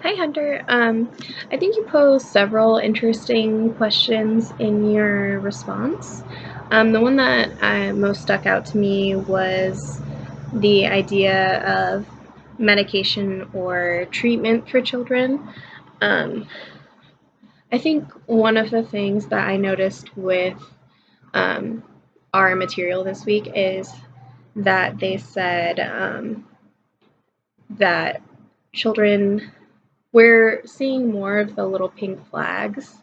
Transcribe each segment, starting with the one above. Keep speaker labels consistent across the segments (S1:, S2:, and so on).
S1: Hi, Hunter. I think you posed several interesting questions in your response. The one that most stuck out to me was the idea of medication or treatment for children. Um, I think one of the things that I noticed with um, our material this week is that they said that children, we're seeing more of the little pink flags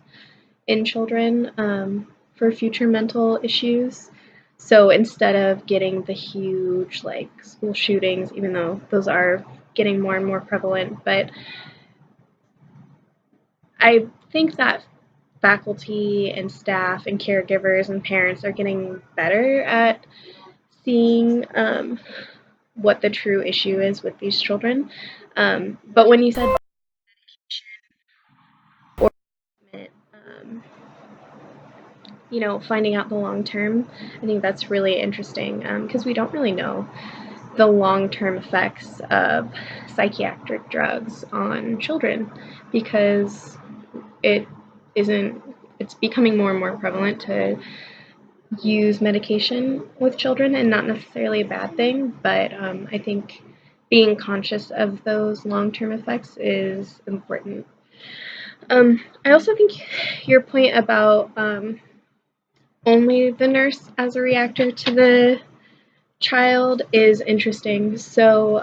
S1: in children for future mental issues. So instead of getting the huge like school shootings, even though those are getting more and more prevalent, but I think that faculty and staff and caregivers and parents are getting better at seeing what the true issue is with these children. But when you said or finding out the long term, I think that's really interesting because we don't really know the long term effects of psychiatric drugs on children because it isn't, it's becoming more and more prevalent to use medication with children, and not necessarily a bad thing, but I think being conscious of those long term effects is important. I also think your point about only the nurse as a reactor to the child is interesting. So,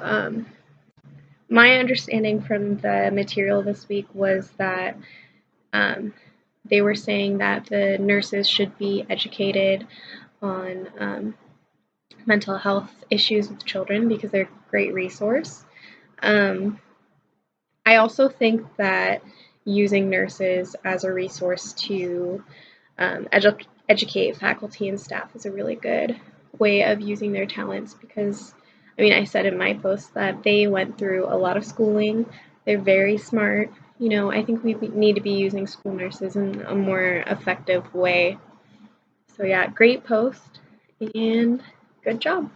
S1: my understanding from the material this week was that um, they were saying that the nurses should be educated on mental health issues with children because they're a great resource. Um, I also think that using nurses as a resource to educate faculty and staff is a really good way of using their talents because, I mean, I said in my post that they went through a lot of schooling. They're very smart. I think we need to be using school nurses in a more effective way. So, yeah, great post and good job.